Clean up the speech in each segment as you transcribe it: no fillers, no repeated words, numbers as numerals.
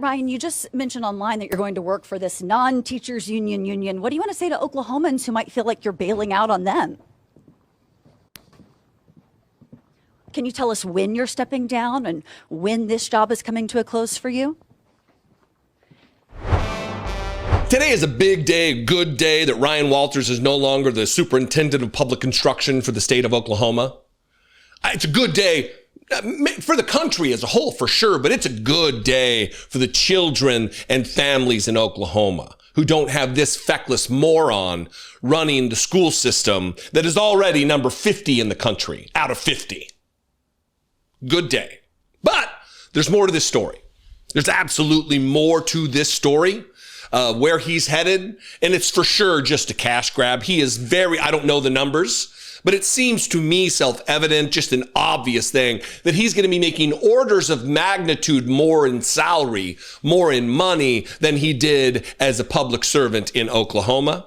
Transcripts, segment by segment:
Ryan, you just mentioned online that you're going to work for this non-teachers union. What do you want to say to Oklahomans who might feel like you're bailing out on them? Can you tell us when you're stepping down and when this job is coming to a close for you? Today is a big day, a good day that Ryan Walters is no longer the superintendent of public construction for the state of Oklahoma. It's a good day for the country as a whole, for sure, but it's a good day for the children and families in Oklahoma who don't have this feckless moron running the school system that is already number 50 in the country, out of 50. Good day. But there's more to this story. There's absolutely more to this story. Where he's headed, and it's for sure just a cash grab. He is I don't know the numbers, but it seems to me self-evident, just an obvious thing, that he's going to be making orders of magnitude more in salary, more in money than he did as a public servant in Oklahoma.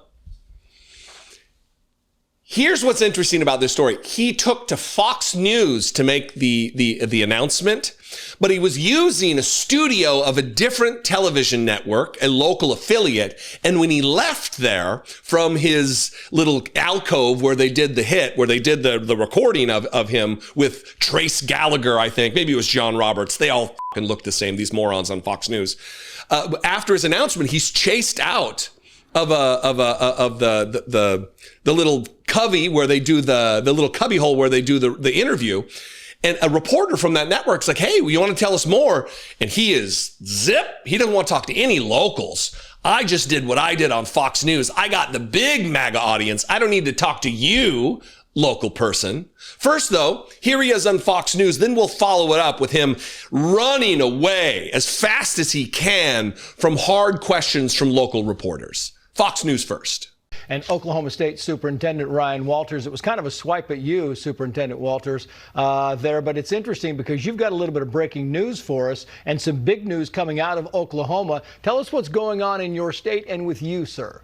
Here's what's interesting about this story. He took to Fox News to make the announcement, but he was using a studio of a different television network, a local affiliate. And when he left there from his little alcove where they did the hit, where they did the recording of him with Trace Gallagher, I think, maybe it was John Roberts. They all fucking look the same, these morons on Fox News. After his announcement, he's chased out of the little cubby where they do the little cubby hole where they do the interview. And a reporter from that network's like, hey, you want to tell us more? And he is zip. He doesn't want to talk to any locals. I just did what I did on Fox News. I got the big MAGA audience. I don't need to talk to you, local person. First, though, here he is on Fox News. Then we'll follow it up with him running away as fast as he can from hard questions from local reporters. Fox News first. And Oklahoma State Superintendent Ryan Walters, it was kind of a swipe at you, Superintendent Walters, there. But it's interesting because you've got a little bit of breaking news for us and some big news coming out of Oklahoma. Tell us what's going on in your state and with you, sir.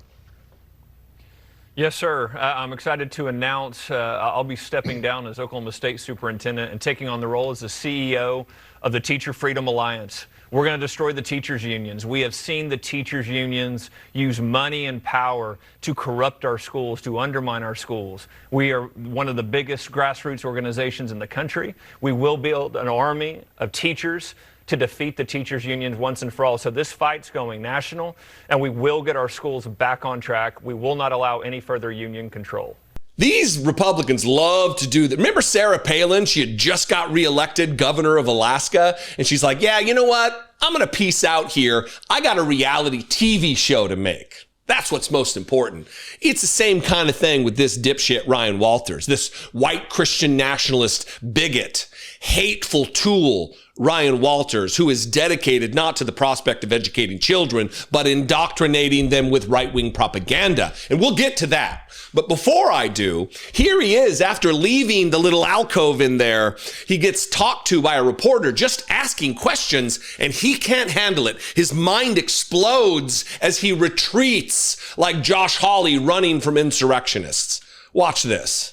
Yes, sir. I'm excited to announce I'll be stepping down as Oklahoma State Superintendent and taking on the role as the CEO of the Teacher Freedom Alliance. We're going to destroy the teachers' unions. We have seen the teachers' unions use money and power to corrupt our schools, to undermine our schools. We are one of the biggest grassroots organizations in the country. We will build an army of teachers to defeat the teachers' unions once and for all. So this fight's going national, and we will get our schools back on track. We will not allow any further union control. These Republicans love to do that. Remember Sarah Palin? She had just got reelected governor of Alaska. And she's like, yeah, you know what? I'm going to peace out here. I got a reality TV show to make. That's what's most important. It's the same kind of thing with this dipshit Ryan Walters, this white Christian nationalist bigot, hateful tool Ryan Walters, who is dedicated not to the prospect of educating children, but indoctrinating them with right-wing propaganda. And we'll get to that. But before I do, here he is after leaving the little alcove in there. He gets talked to by a reporter just asking questions, and he can't handle it. His mind explodes as he retreats like Josh Hawley running from insurrectionists. Watch this.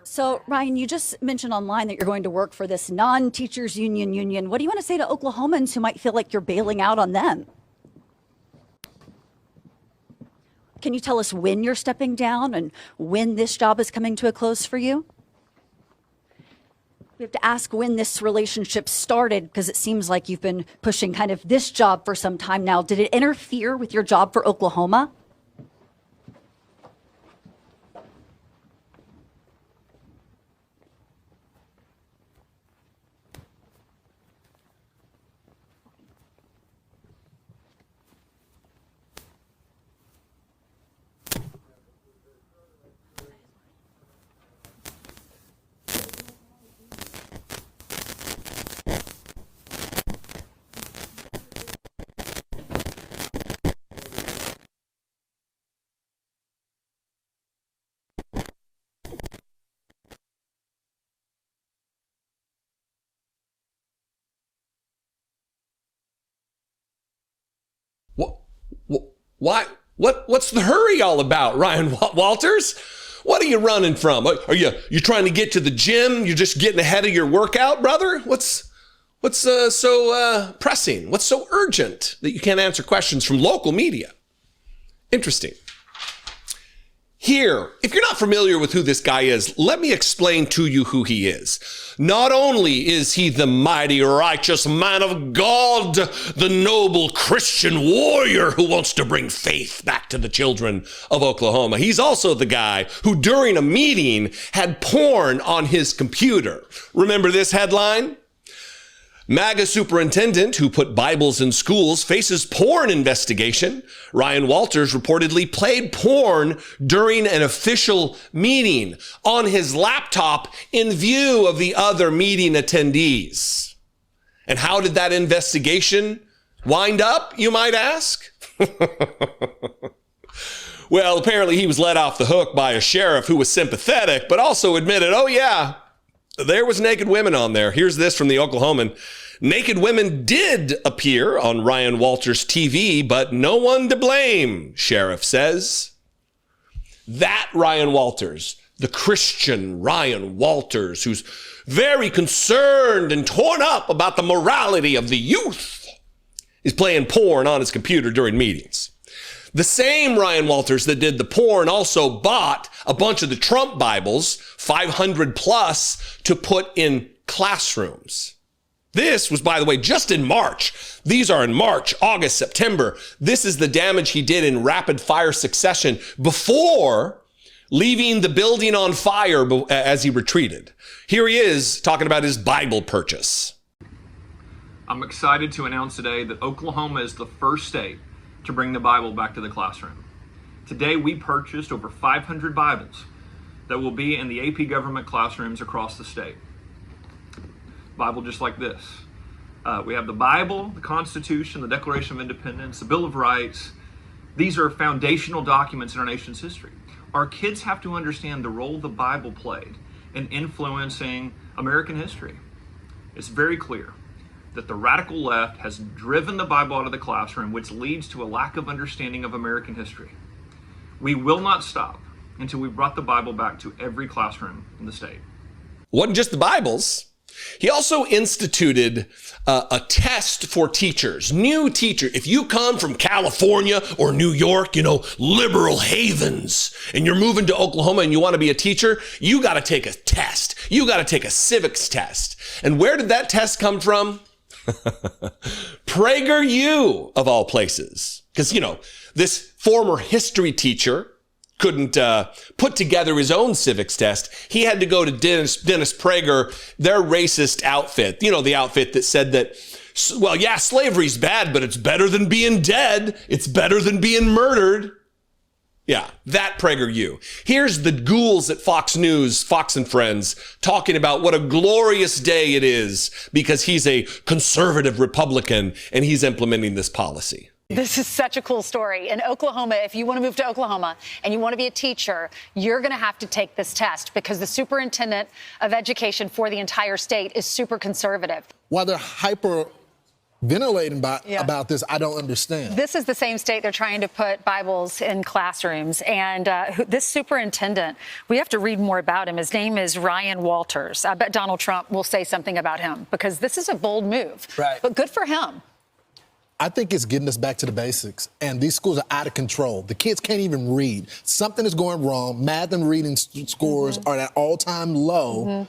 So Ryan, you just mentioned online that you're going to work for this non-teachers union. What do you want to say to Oklahomans who might feel like you're bailing out on them? Can you tell us when you're stepping down and when this job is coming to a close for you? We have to ask when this relationship started because it seems like you've been pushing kind of this job for some time now. Did it interfere with your job for Oklahoma? Why? What's the hurry all about, Ryan Walters? What are you running from? Are you trying to get to the gym? You're just getting ahead of your workout, brother? What's What's so pressing? What's so urgent that you can't answer questions from local media? Interesting. Here, if you're not familiar with who this guy is, let me explain to you who he is. Not only is he the mighty, righteous man of God, the noble Christian warrior who wants to bring faith back to the children of Oklahoma, he's also the guy who during a meeting had porn on his computer. Remember this headline? MAGA superintendent who put Bibles in schools faces porn investigation. Ryan Walters reportedly played porn during an official meeting on his laptop in view of the other meeting attendees. And how did that investigation wind up, you might ask? Well, apparently he was let off the hook by a sheriff who was sympathetic, but also admitted, oh yeah, there was naked women on there. Here's this from the Oklahoman. Naked women did appear on Ryan Walters' TV, but no one to blame, sheriff says. That Ryan Walters, the Christian Ryan Walters, who's very concerned and torn up about the morality of the youth, is playing porn on his computer during meetings. The same Ryan Walters that did the porn also bought a bunch of the Trump Bibles, 500 plus, to put in classrooms. This was, by the way, just in March. These are in March, August, September. This is the damage he did in rapid fire succession before leaving the building on fire as he retreated. Here he is talking about his Bible purchase. I'm excited to announce today that Oklahoma is the first state to bring the Bible back to the classroom. Today, we purchased over 500 Bibles that will be in the AP government classrooms across the state. Bible just like this. We have the Bible, the Constitution, the Declaration of Independence, the Bill of Rights. These are foundational documents in our nation's history. Our kids have to understand the role the Bible played in influencing American history. It's very clear that the radical left has driven the Bible out of the classroom, which leads to a lack of understanding of American history. We will not stop until we brought the Bible back to every classroom in the state. Wasn't just the Bibles. He also instituted a test for teachers, new teacher. If you come from California or New York, liberal havens, and you're moving to Oklahoma and you want to be a teacher, you got to take a test. You got to take a civics test. And where did that test come from? PragerU, of all places. Because, this former history teacher couldn't put together his own civics test. He had to go to Dennis Prager, their racist outfit. The outfit that said that, well, yeah, slavery's bad, but it's better than being dead. It's better than being murdered. Yeah, that PragerU. Here's the ghouls at Fox News, Fox and Friends, talking about what a glorious day it is because he's a conservative Republican and he's implementing this policy. This is such a cool story. In Oklahoma, if you want to move to Oklahoma and you want to be a teacher, you're going to have to take this test because the superintendent of education for the entire state is super conservative. Why they're hyperventilating about this, I don't understand. This is the same state they're trying to put Bibles in classrooms. And this superintendent, we have to read more about him. His name is Ryan Walters. I bet Donald Trump will say something about him because this is a bold move. Right. But good for him. I think it's getting us back to the basics, and these schools are out of control. The kids can't even read. Something is going wrong. Math and reading scores are at all-time low.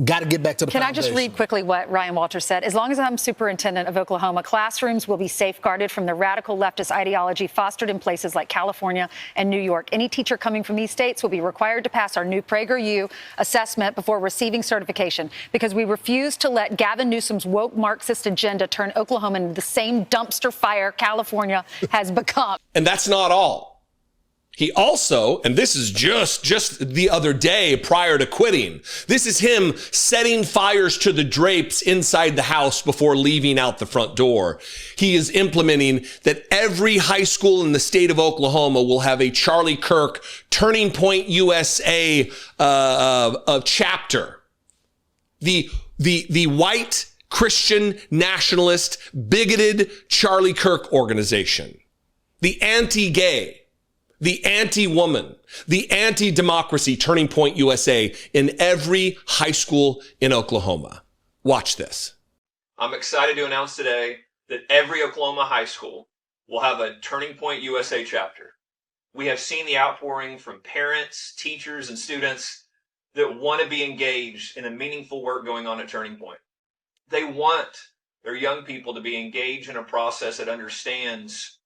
Got to get back to the foundation. Can I just read quickly what Ryan Walters said? As long as I'm superintendent of Oklahoma, classrooms will be safeguarded from the radical leftist ideology fostered in places like California and New York. Any teacher coming from these states will be required to pass our new PragerU assessment before receiving certification because we refuse to let Gavin Newsom's woke Marxist agenda turn Oklahoma into the same dumpster fire California has become. And that's not all. He also, and this is just the other day prior to quitting, this is him setting fires to the drapes inside the house before leaving out the front door. He is implementing that every high school in the state of Oklahoma will have a Charlie Kirk Turning Point USA chapter. The white Christian nationalist bigoted Charlie Kirk organization. The anti-gay. The anti-woman, the anti-democracy Turning Point USA in every high school in Oklahoma. Watch this. I'm excited to announce today that every Oklahoma high school will have a Turning Point USA chapter. We have seen the outpouring from parents, teachers, and students that want to be engaged in the meaningful work going on at Turning Point. They want their young people to be engaged in a process that understands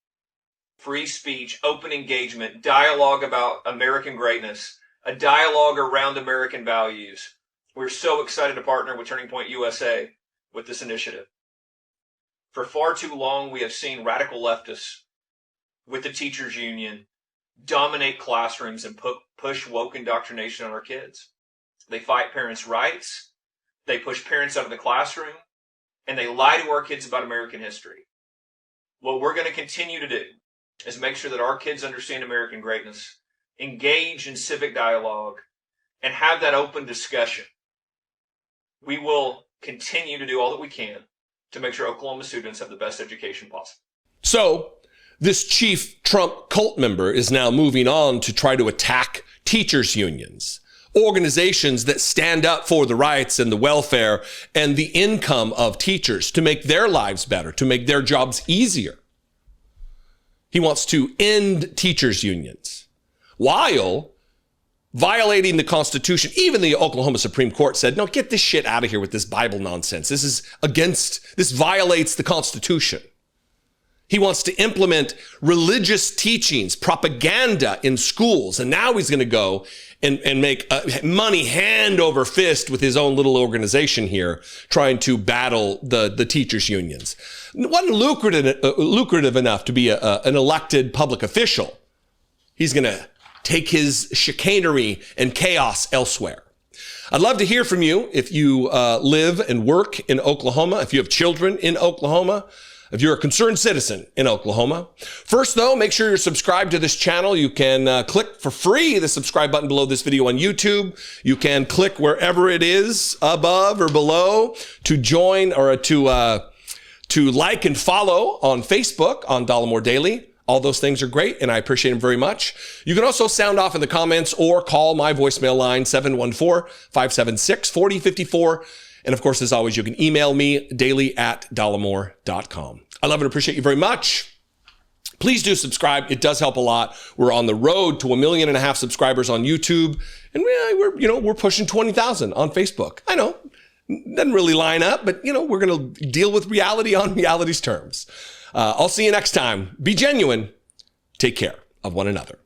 free speech, open engagement, dialogue about American greatness, a dialogue around American values. We're so excited to partner with Turning Point USA with this initiative. For far too long, we have seen radical leftists with the teachers union dominate classrooms and push woke indoctrination on our kids. They fight parents' rights, they push parents out of the classroom, and they lie to our kids about American history. What we're going to continue to do is make sure that our kids understand American greatness, engage in civic dialogue, and have that open discussion. We will continue to do all that we can to make sure Oklahoma students have the best education possible. So, this chief Trump cult member is now moving on to try to attack teachers' unions, organizations that stand up for the rights and the welfare and the income of teachers to make their lives better, to make their jobs easier. He wants to end teachers' unions while violating the Constitution. Even the Oklahoma Supreme Court said, no, get this shit out of here with this Bible nonsense. This violates the Constitution. He wants to implement religious teachings, propaganda in schools. And now he's going to go and make money hand over fist with his own little organization here, trying to battle the teachers' unions. It wasn't lucrative enough to be an elected public official. He's going to take his chicanery and chaos elsewhere. I'd love to hear from you if you live and work in Oklahoma, if you have children in Oklahoma, if you're a concerned citizen in Oklahoma. First, though, make sure you're subscribed to this channel. You can click for free the subscribe button below this video on YouTube. You can click wherever it is, above or below, to join or to like and follow on Facebook on Dollemore Daily. All those things are great, and I appreciate them very much. You can also sound off in the comments or call my voicemail line, 714-576-4054. And of course, as always, you can email me daily@dollemore.com. I love and appreciate you very much. Please do subscribe. It does help a lot. We're on the road to 1.5 million subscribers on YouTube, and we're pushing 20,000 on Facebook. I know, doesn't really line up, but we're going to deal with reality on reality's terms. I'll see you next time. Be genuine. Take care of one another.